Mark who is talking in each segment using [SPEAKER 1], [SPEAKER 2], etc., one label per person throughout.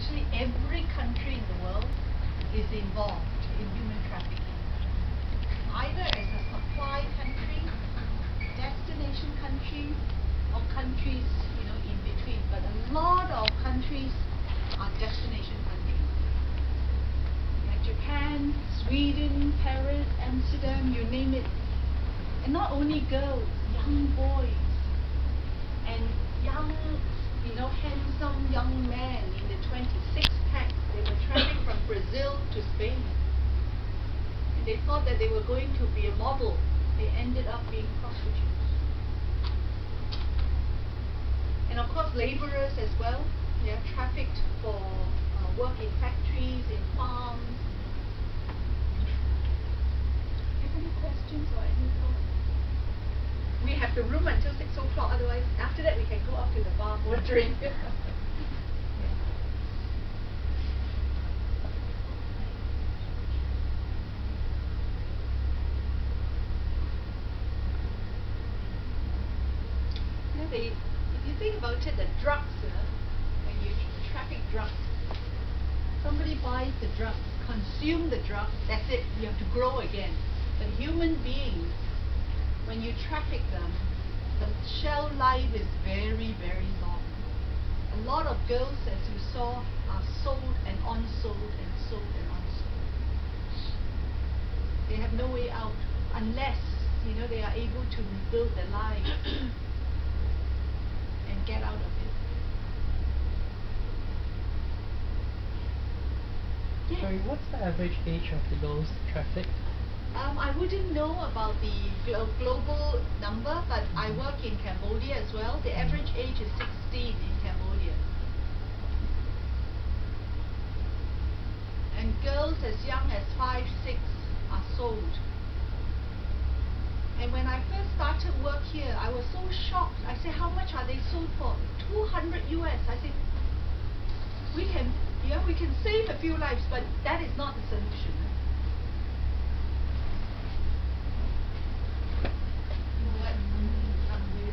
[SPEAKER 1] virtually every country in the world is involved in human trafficking, either as a supply country, destination country, or countries, in between. But a lot of countries are destination countries, like Japan, Sweden, Paris, Amsterdam, you name it. And not only girls, young boys, and young, handsome young men in the 26-pack. They were traveling from Brazil to Spain. And they thought that they were going to be a model. They ended up being prostitutes. And of course, laborers as well. They are trafficked for work in factories, in farms. Have any questions or any thoughts? We have the room until 6 o'clock, otherwise after that we can go up to the bar for a drink. Yeah. If you think about it, the drugs, when you traffic drugs, somebody buys the drugs, consume the drugs, that's it, you have to grow again. But human beings, when you traffic them, the shelf life is very, very long. A lot of girls, as you saw, are sold and unsold and sold and unsold. They have no way out unless, they are able to rebuild their lives and get out of it. Yes.
[SPEAKER 2] Sorry, what's the average age of the girls trafficked?
[SPEAKER 1] I wouldn't know about the global number, but I work in Cambodia as well. The average age is 16 in Cambodia. And girls as young as 5, 6 are sold. And when I first started work here, I was so shocked. I said, how much are they sold for? 200 US. I said, we can save a few lives, but that is not the solution.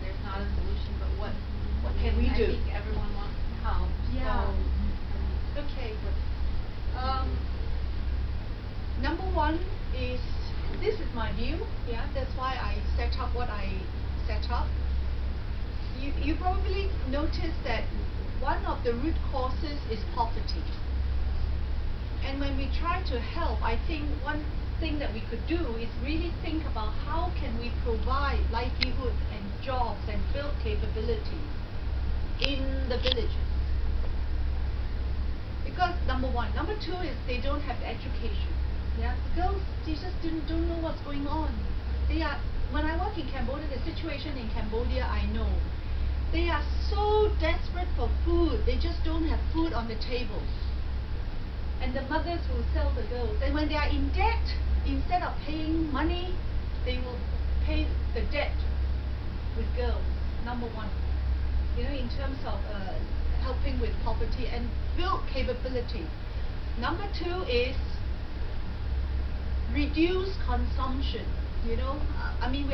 [SPEAKER 3] There's not a solution, but what
[SPEAKER 1] can we do?
[SPEAKER 3] I think everyone wants help.
[SPEAKER 1] Yeah.
[SPEAKER 3] So,
[SPEAKER 1] okay. Number one is, this is my view. Yeah, that's why I set up what I set up. You probably noticed that one of the root causes is poverty. And when we try to help, I think one thing that we could do is really think about how can we provide livelihood and jobs and build capability in the villages. Because number one. Number two is they don't have education. Yeah, the girls, they just don't know what's going on. When I work in Cambodia, the situation in Cambodia, I know. They are so desperate for food, they just don't have food on the table. And the mothers will sell the girls. And when they are in debt, instead of paying money, they will pay the debt with girls, number one. In terms of helping with poverty and build capability. Number two is reduce consumption. We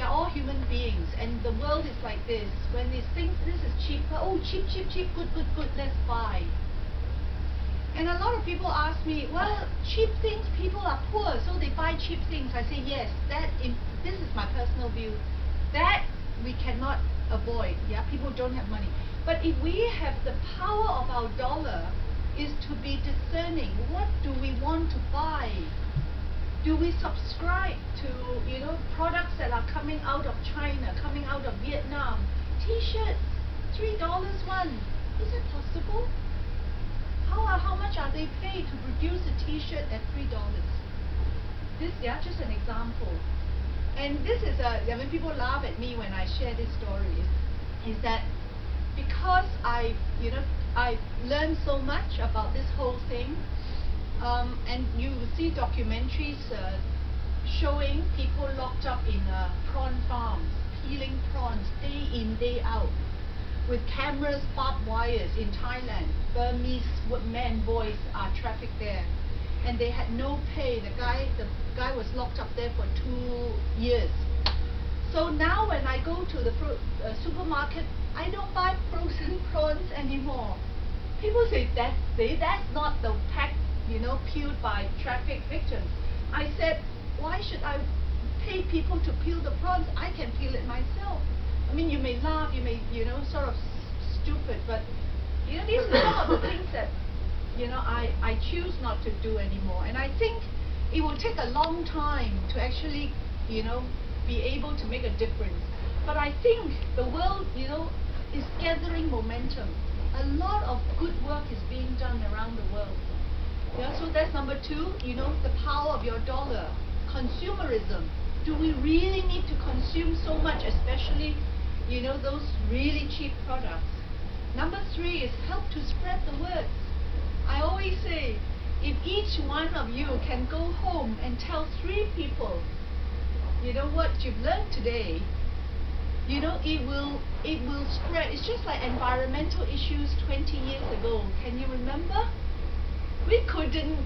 [SPEAKER 1] are all human beings, and the world is like this. When they think this is cheaper, oh, cheap, good, let's buy. And a lot of people ask me, well, cheap things, people are poor, so they buy cheap things. I say, yes, this is my personal view. That we cannot avoid. Yeah, people don't have money. But if we have the power of our dollar, is to be discerning. What do we want to buy? Do we subscribe to products that are coming out of China, coming out of Vietnam? T-shirts, $3 one. Is it possible? How much are they paid to produce a T-shirt at $3? Just an example. And this is when people laugh at me when I share this story, is that because I learned so much about this whole thing. And you will see documentaries showing people locked up in prawn farms, peeling prawns day in, day out, with cameras, barbed wires in Thailand. Burmese men, boys are trafficked there, and they had no pay. The guy was locked up there for 2 years. So now when I go to the supermarket, I don't buy frozen prawns anymore. People say that's not the pack, peeled by traffic victims. I said, why should I pay people to peel the prawns? I can peel it myself. I mean, you may laugh, you may, sort of stupid, but these are some of the things that I choose not to do anymore. And I think it will take a long time to actually be able to make a difference. But I think the world is gathering momentum. A lot of good work is being done around the world. So that's number two, the power of your dollar. Consumerism. Do we really need to consume so much, especially those really cheap products? Number three is help to spread the word. I always say, if each one of you can go home and tell 3 people, what you've learned today, it will spread. It's just like environmental issues 20 years ago. Can you remember? We couldn't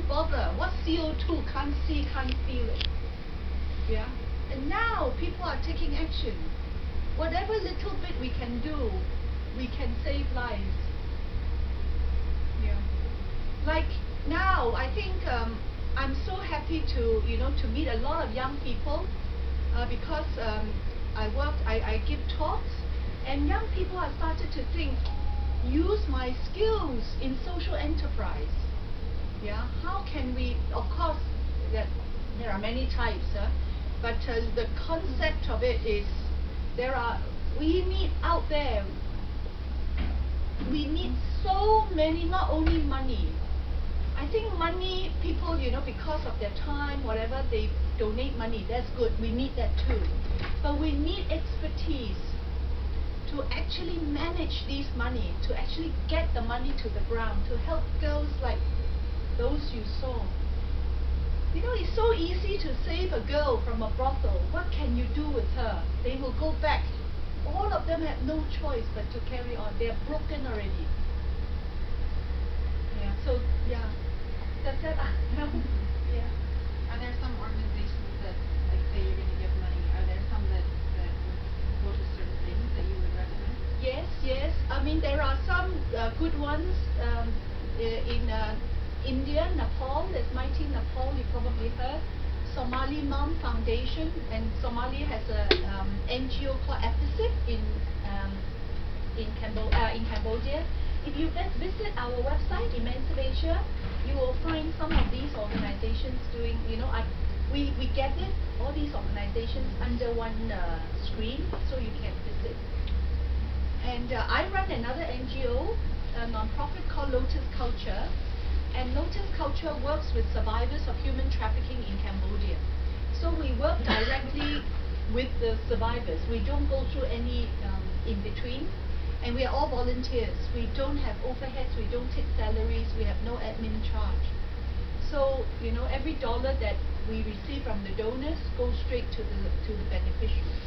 [SPEAKER 1] bother. What CO2? Can't see, can't feel it. Yeah. And now people are taking action. Whatever little bit we can do, we can save lives. Yeah. Like now, I think I'm so happy to to meet a lot of young people because I give talks, and young people have started to think, use my skills in social enterprise. Yeah. How can we? Of course, there are many types, but the concept of it is we need out there. We need so many, not only money. I think money, people, because of their time, whatever, they donate money. That's good. We need that too. But we need expertise to actually manage this money, to actually get the money to the ground, to help girls like those you saw. It's so easy to save a girl from a brothel. What can you do with her? They will go back. All of them have no choice but to carry on. They're broken already. Yeah. So yeah, that's it. Yeah.
[SPEAKER 3] Are there some organizations that, like, say you're going to give money? Are there some that go to certain things that you would recommend?
[SPEAKER 1] Yes. I mean, there are some good ones in India, Nepal. There's Mighty Nepal. You probably heard. Somali Mom Foundation, and Somalia has a NGO called EPICIP in Cambodia. If you visit our website, EmancipAsia, you will find some of these organizations doing, we gathered all these organizations under one screen, so you can visit. And I run another NGO, a non-profit called Lotus Culture. And Lotus Culture works with survivors of human trafficking in Cambodia. So we work directly with the survivors. We don't go through any in-between. And we are all volunteers. We don't have overheads, we don't take salaries, we have no admin charge. So, every dollar that we receive from the donors goes straight to the beneficiaries.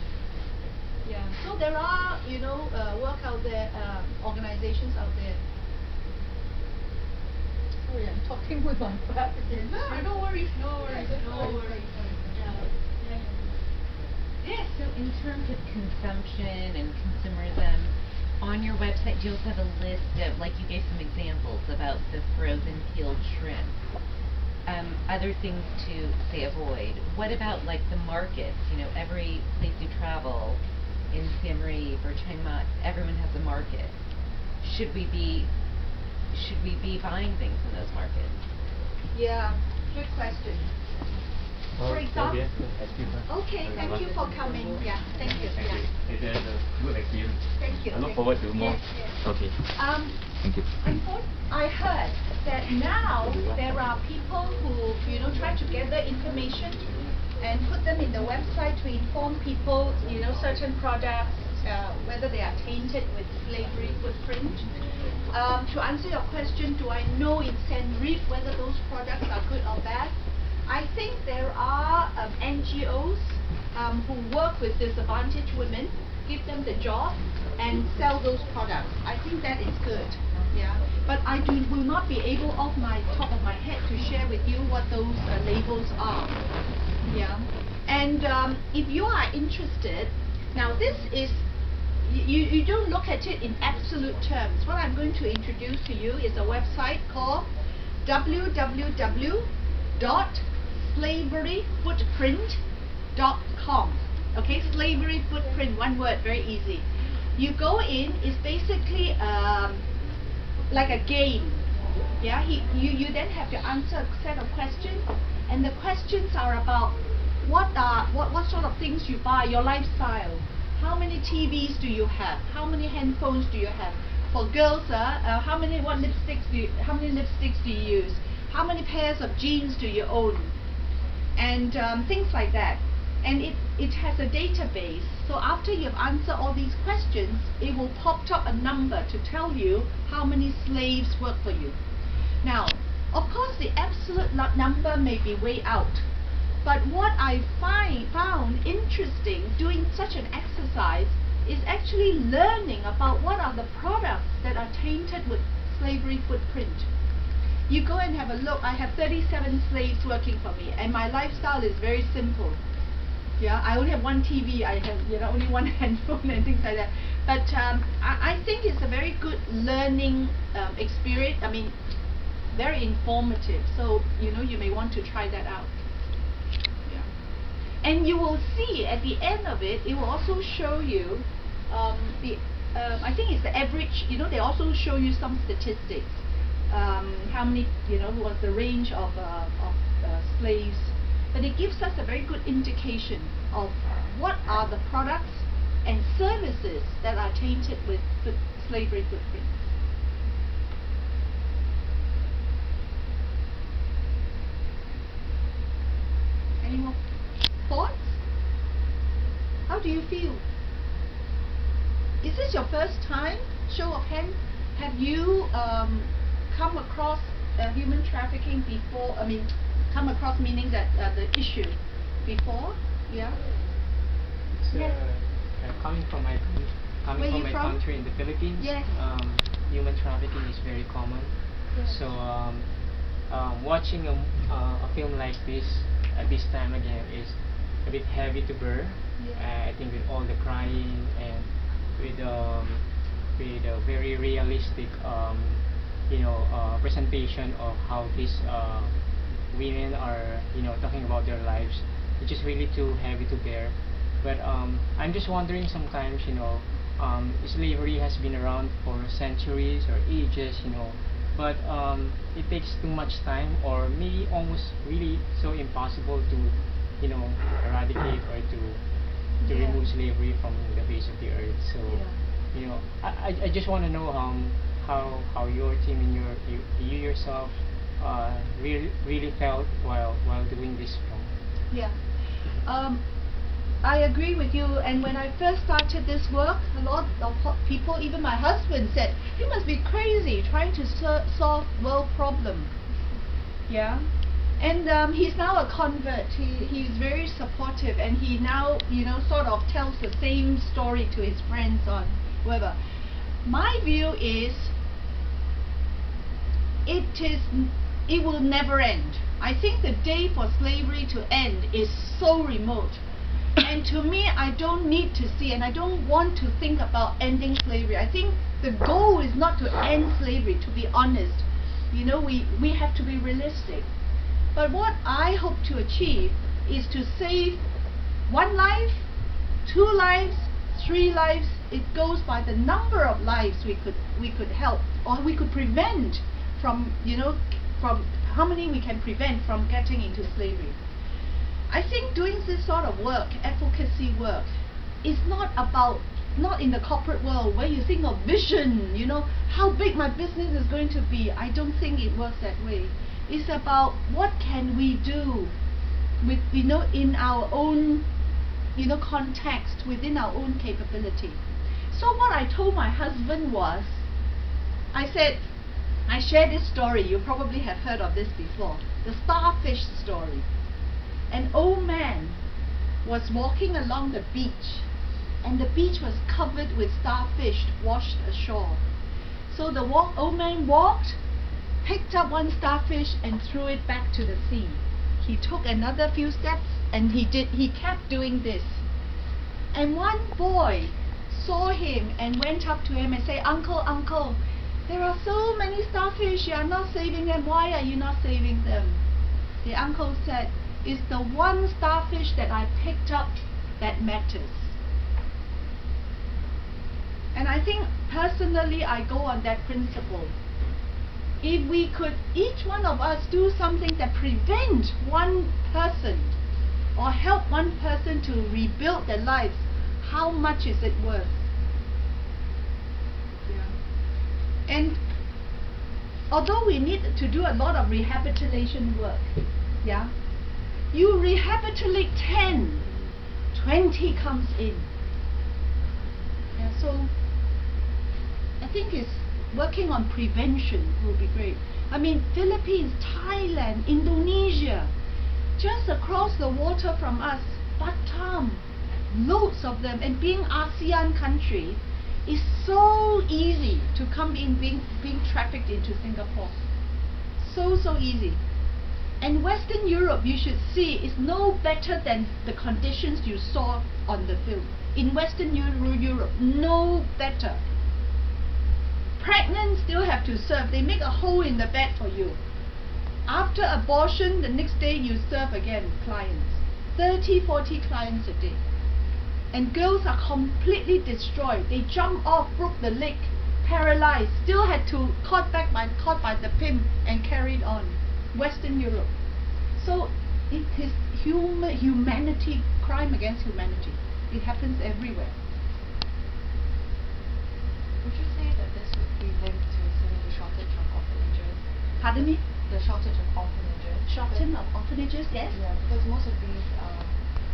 [SPEAKER 1] Yeah. So there are, work out there, organizations out there. Sorry, I'm talking with my back again. No worries.
[SPEAKER 4] Yes. So in terms of consumption and consumerism, on your website you also have a list of, like you gave some examples about the frozen peeled shrimp. Other things to, say, avoid. What about like the markets? Every place you travel, in Siem Reap or Chiang Mai, everyone has a market. Should we be buying things in those markets?
[SPEAKER 1] Yeah, good question. For example, okay, thank you for coming. Yeah, thank you. Yeah.
[SPEAKER 5] It's a good experience.
[SPEAKER 1] Thank you.
[SPEAKER 5] I look forward to more.
[SPEAKER 1] Yes.
[SPEAKER 5] Okay. Thank you.
[SPEAKER 1] I heard that now there are people who try to gather information and put them in the website to inform people certain products, whether they are tainted with slavery footprint. To answer your question, do I know in Siem Reap whether those products are good or bad? I think there are NGOs who work with disadvantaged women, give them the job, and sell those products. I think that is good. Yeah, but I will not be able, off my top of my head, to share with you what those labels are. Yeah, and if you are interested, now this is you don't look at it in absolute terms. What I'm going to introduce to you is a website called www.slaveryfootprint.com. Okay, slavery footprint, one word, very easy. You go in, it's basically like a game. Yeah, you then have to answer a set of questions, and the questions are about what sort of things you buy, your lifestyle. How many TVs do you have? How many handphones do you have? For girls, how many lipsticks do you use? How many pairs of jeans do you own? And things like that. And it has a database. So after you've answered all these questions, it will pop up a number to tell you how many slaves work for you. Now, of course, the absolute number may be way out. But what I found interesting doing such an exercise is actually learning about what are the products that are tainted with slavery footprint. You go and have a look. I have 37 slaves working for me, and my lifestyle is very simple. Yeah, I only have one TV, I have only one handphone and things like that. But I think it's a very good learning experience. I mean, very informative. So you may want to try that out. And you will see at the end of it, it will also show you I think it's the average. They also show you some statistics. How many, was the range of slaves. But it gives us a very good indication of what are the products and services that are tainted with slavery footprint. Any more thoughts? How do you feel? Is this your first time? Show of hands. Have you come across human trafficking before? I mean, come across meaning that the issue before? Yeah.
[SPEAKER 2] It's,
[SPEAKER 1] yes.
[SPEAKER 2] Coming from my country in the Philippines.
[SPEAKER 1] Yes.
[SPEAKER 2] Human trafficking is very common.
[SPEAKER 1] Yes.
[SPEAKER 2] So watching a film like this at this time again is a bit heavy to bear.
[SPEAKER 1] Yeah.
[SPEAKER 2] I think with all the crying and with a very realistic presentation of how these women are talking about their lives, which is really too heavy to bear. But I'm just wondering sometimes, slavery has been around for centuries or ages, but it takes too much time, or maybe almost really so impossible to eradicate or to remove slavery from the face of the earth. So I just want to know how your team and you yourself really felt while doing this film.
[SPEAKER 1] Yeah. I agree with you, and when I first started this work, a lot of people, even my husband, said, "You must be crazy trying to solve world problem." Yeah. And he's now a convert. He's very supportive, and he now sort of tells the same story to his friends on whatever. My view is it will never end. I think the day for slavery to end is so remote. And to me, I don't need to see, and I don't want to think about ending slavery. I think the goal is not to end slavery, to be honest. We have to be realistic. But what I hope to achieve is to save one life, 2 lives, 3 lives. It goes by the number of lives we could help, or we could prevent from from how many we can prevent from getting into slavery. I think doing this sort of work, advocacy work, is not in the corporate world where you think of vision, how big my business is going to be. I don't think it works that way. It's about what can we do with in our own context, within our own capability. So what I told my husband was, I said, I share this story, you probably have heard of this before, the starfish story. An old man was walking along the beach, and the beach was covered with starfish washed ashore. So the old man walked, picked up one starfish and threw it back to the sea. He took another few steps, and he kept doing this. And one boy saw him and went up to him and said, "Uncle, uncle, there are so many starfish, you are not saving them. Why are you not saving them?" The uncle said, "It's the one starfish that I picked up that matters." And I think personally I go on that principle. If we could, each one of us, do something that prevent one person or help one person to rebuild their lives, how much is it worth? Yeah. And although we need to do a lot of rehabilitation work, yeah, you rehabilitate 10, 20 comes in. Yeah, so I think it's working on prevention will be great. I mean, Philippines, Thailand, Indonesia, just across the water from us, Batam, loads of them, and being ASEAN country, it's so easy to come in being trafficked into Singapore. So easy. And Western Europe, you should see, is no better than the conditions you saw on the film. In Western Europe, no better. Pregnant still have to serve. They make a hole in the bed for you. After abortion, the next day you serve again clients. 30, 40 clients a day. And girls are completely destroyed. They jump off, broke the leg, paralyzed, still had to caught by the pimp and carried on. Western Europe. So it is humanity, crime against humanity. It happens everywhere.
[SPEAKER 3] Would you say that this would be linked to some of the shortage of orphanages?
[SPEAKER 1] Pardon me?
[SPEAKER 3] The shortage of orphanages.
[SPEAKER 1] Shortage of orphanages, yes?
[SPEAKER 3] Yeah, because most of these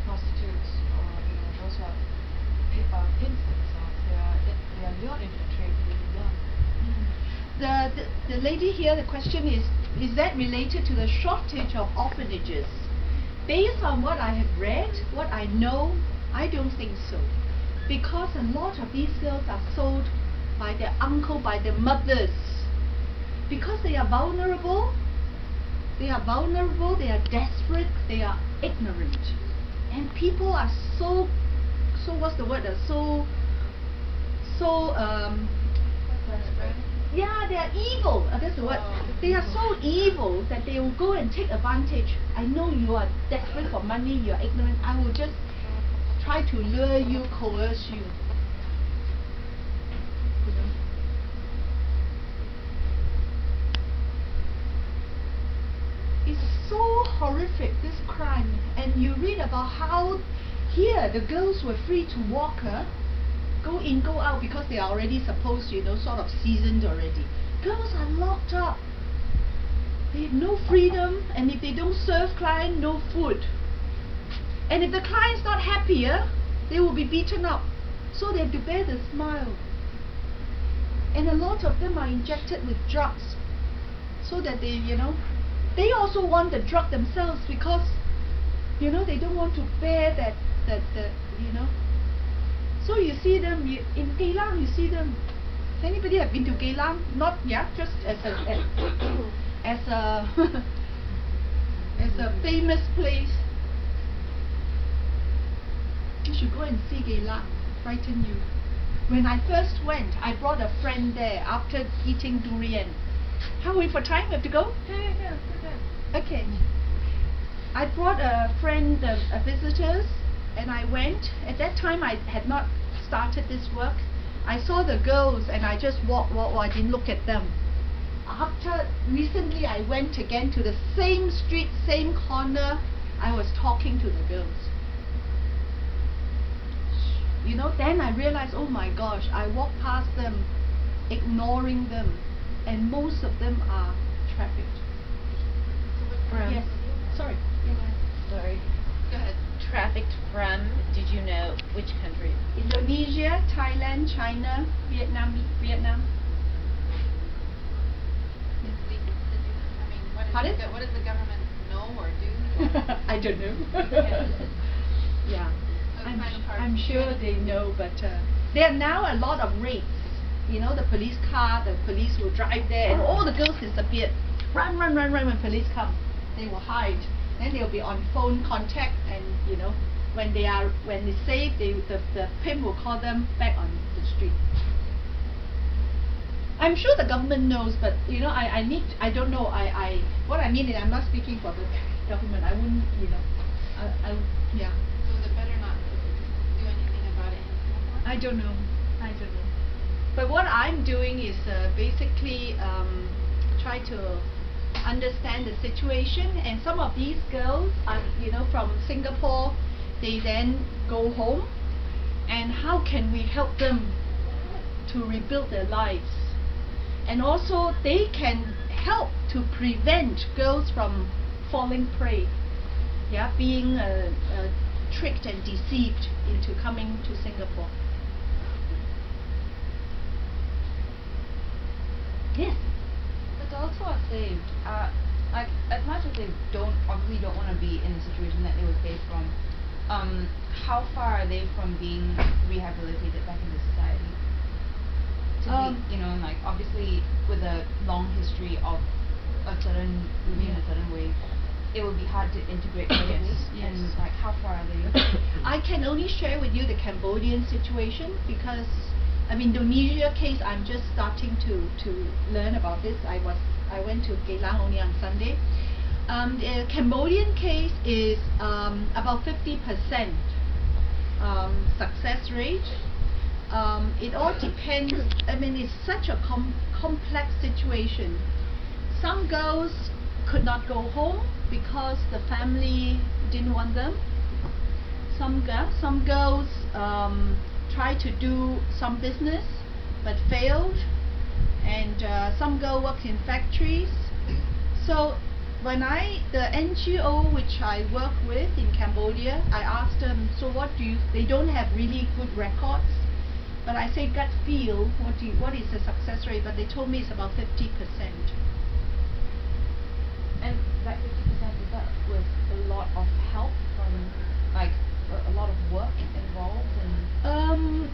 [SPEAKER 3] prostitutes or those who have pimps themselves, they are lured into the trade really young.
[SPEAKER 1] The lady here, the question is that related to the shortage of orphanages? Based on what I have read, what I know, I don't think so. Because a lot of these girls are sold by their uncle, by their mothers. Because they are vulnerable, they are desperate, they are ignorant. And people are so what's the word? Yeah, they are evil. That's the word. They are so evil that they will go and take advantage. I know you are desperate for money, you are ignorant. I will just try to lure you, coerce you. It's so horrific, this crime. And you read about how here the girls were free to walk, go in, go out, because they are already supposed, sort of seasoned already. Girls are locked up. They have no freedom, and if they don't serve client, no food. And if the client's not happier, they will be beaten up. So they have to bear the smile. And a lot of them are injected with drugs, so that they also want the drug themselves, because they don't want to bear that. So you see them in Geylang. You see them. Anybody have been to Geylang? Not just as a as a famous place. You should go and see Geylang. Frighten you. When I first went, I brought a friend there after eating durian. How are we for time? We have to go?
[SPEAKER 3] Yeah.
[SPEAKER 1] Okay. I brought a friend, visitors, and I went. At that time, I had not started this work. I saw the girls, and I just walked. I didn't look at them. Recently, I went again to the same street, same corner. I was talking to the girls. Then I realized, oh my gosh, I walked past them, ignoring them, and most of them are trafficked. Yes. Sorry.
[SPEAKER 4] Sorry.
[SPEAKER 3] Go ahead.
[SPEAKER 4] Trafficked from, did you know which country?
[SPEAKER 1] Indonesia, Thailand, China, Vietnam.
[SPEAKER 3] What does the government know or do?
[SPEAKER 1] I don't know. Yeah. I'm sure they know, but there are now a lot of raids. The police car, the police will drive there, and all the girls disappeared. Run when police come. They will hide. Then they'll be on phone contact, and when they're safe, the pimp will call them back on the street. I'm sure the government knows, but you know, I don't know. What I mean is, I'm not speaking for the government. I wouldn't, you know, yeah.
[SPEAKER 3] So is it better not to do anything about it in Singapore?
[SPEAKER 1] I don't know. But what I'm doing is basically try to understand the situation. And some of these girls are, you know, from Singapore. They then go home, and how can we help them to rebuild their lives? And also they can help to prevent girls from falling prey, yeah, being tricked and deceived into coming to Singapore. Yes.
[SPEAKER 3] The girls who are saved, like as much as they obviously don't want to be in the situation that they were saved from, how far are they from being rehabilitated back into society? You know, like obviously with a long history of living in a certain way, it would be hard to integrate credibly.
[SPEAKER 1] Yes.
[SPEAKER 3] And like how far are they?
[SPEAKER 1] I can only share with you the Cambodian situation because, I mean, Indonesia case, I'm just starting to learn about this. I went to Geylang only on Sunday. The Cambodian case is about 50% success rate. It all depends. I mean, it's such a complex situation. Some girls could not go home because the family didn't want them. Some girls tried to do some business but failed, and some girl worked in factories. So when the NGO which I work with in Cambodia, I asked them, so what do they don't have really good records. But I say gut feel, what is the success rate? But they told me it's about 50%.
[SPEAKER 3] And that 50%, is that with a lot of help from, like, a lot of work involved? And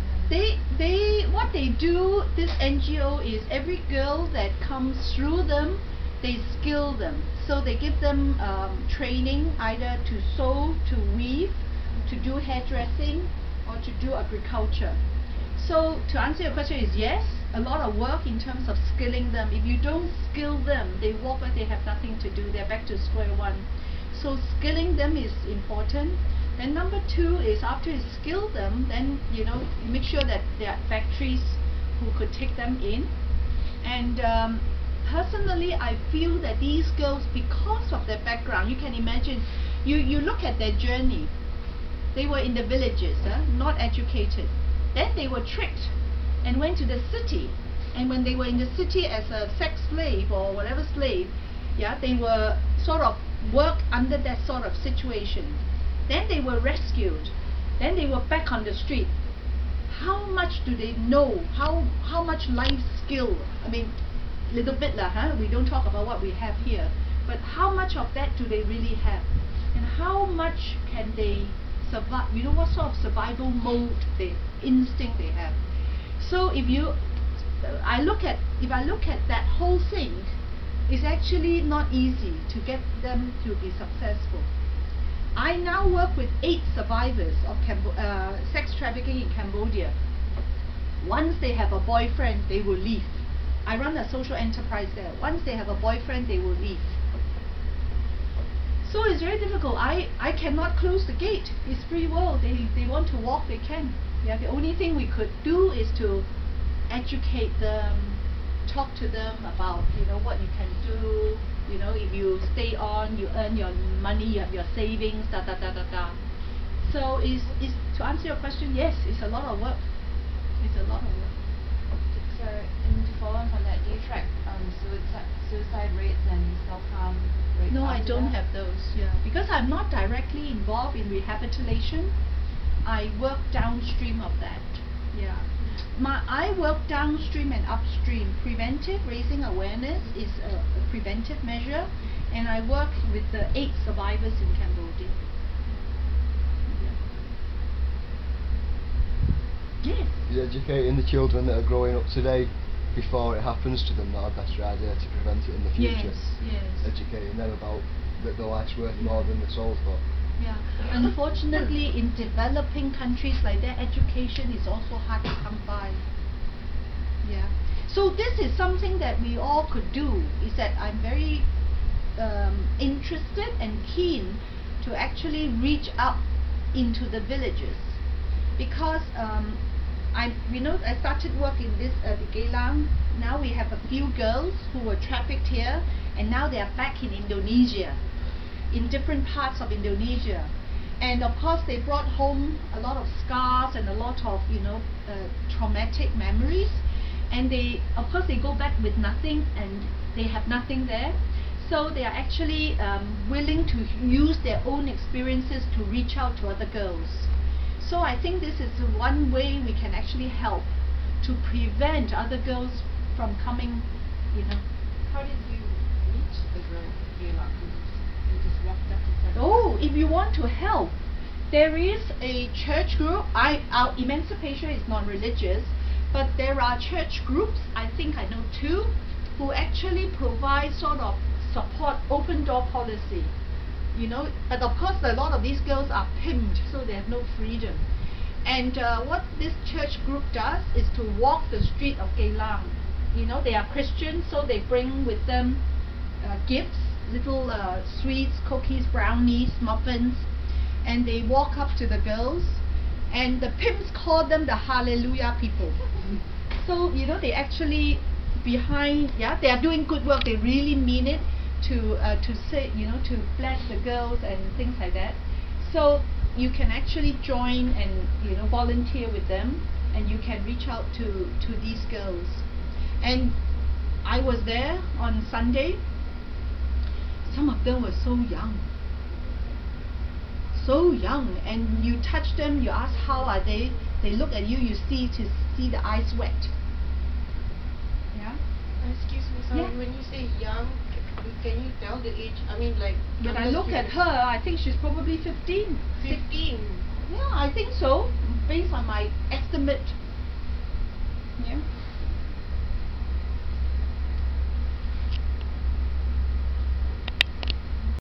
[SPEAKER 1] what they do, this NGO, is every girl that comes through them, they skill them. So they give them training either to sew, to weave, to do hairdressing, or to do agriculture. So to answer your question is yes, a lot of work in terms of skilling them. If you don't skill them, they walk like they have nothing to do. They're back to square one. So skilling them is important. And number two is after you skill them, then you know, you make sure that there are factories who could take them in. And personally, I feel that these girls, because of their background, you can imagine, you look at their journey. They were in the villages, not educated. Then they were tricked and went to the city. And when they were in the city as a sex slave or whatever slave, yeah, they were sort of worked under that sort of situation. Then they were rescued. Then they were back on the street. How much do they know? How much life skill? I mean, little bit lah, huh? We don't talk about what we have here. But how much of that do they really have? And how much can they survive? You know, what sort of survival mode, instinct they have. So if I look at that whole thing, it's actually not easy to get them to be successful. I now work with 8 survivors of sex trafficking in Cambodia. Once they have a boyfriend, they will leave. I run a social enterprise there. Once they have a boyfriend, they will leave. So it's very difficult. I cannot close the gate. It's free world. They want to walk, they can. Yeah, the only thing we could do is to educate them, talk to them about, you know, what you can do. You know, if you stay on, you earn your money, you have your savings, da da da da da. So to answer your question, yes, it's a lot of work. It's a lot of work.
[SPEAKER 3] So, and to follow on from that, do you track suicide rates and self-harm rates?
[SPEAKER 1] No, I don't
[SPEAKER 3] that?
[SPEAKER 1] have those. Yeah, because I'm not directly involved in rehabilitation. I work downstream of that. Yeah, I work downstream and upstream. Preventive, raising awareness is a preventive measure, and I work with the 8 survivors in Cambodia. Yeah. Yes.
[SPEAKER 6] Is educating the children that are growing up today before it happens to them not a better idea to prevent it in the future?
[SPEAKER 1] Yes, yes.
[SPEAKER 6] Educating them about that their life's worth more than they're sold for.
[SPEAKER 1] Yeah. Unfortunately, in developing countries like that, education is also hard to come by. Yeah. So this is something that we all could do, is that I'm very interested and keen to actually reach out into the villages, because I started work in this the Geylang. Now we have a few girls who were trafficked here, and now they are back in Indonesia, in different parts of Indonesia. And of course they brought home a lot of scars and a lot of traumatic memories, and of course they go back with nothing, and they have nothing there. So they are actually willing to use their own experiences to reach out to other girls. So I think this is one way we can actually help to prevent other girls from coming,
[SPEAKER 3] How did you reach the girl Gayle? You just walked up and said,
[SPEAKER 1] Oh, if you want to help, there is a church group. Our EmancipAsia is non-religious, but there are church groups, I think I know 2, who actually provide sort of support, open door policy. But of course a lot of these girls are pimped, so they have no freedom. And what this church group does is to walk the street of Geylang. They are Christians, so they bring with them gifts, little sweets, cookies, brownies, muffins, and they walk up to the girls, and the pimps call them the Hallelujah people. So they actually they are doing good work. They really mean it to say, to bless the girls and things like that. So you can actually join and volunteer with them, and you can reach out to these girls. And I was there on Sunday. Some of them were so young, and you touch them, you ask how are they look at you, you see the eyes wet. Yeah.
[SPEAKER 7] Excuse me, sorry,
[SPEAKER 1] Yeah.
[SPEAKER 7] when you say young, can you tell the age? I mean, like,
[SPEAKER 1] When I
[SPEAKER 7] I'm
[SPEAKER 1] look at
[SPEAKER 7] curious.
[SPEAKER 1] her, I think she's probably 15.
[SPEAKER 7] 15.
[SPEAKER 1] Yeah, I think so, based on my estimate. Yeah.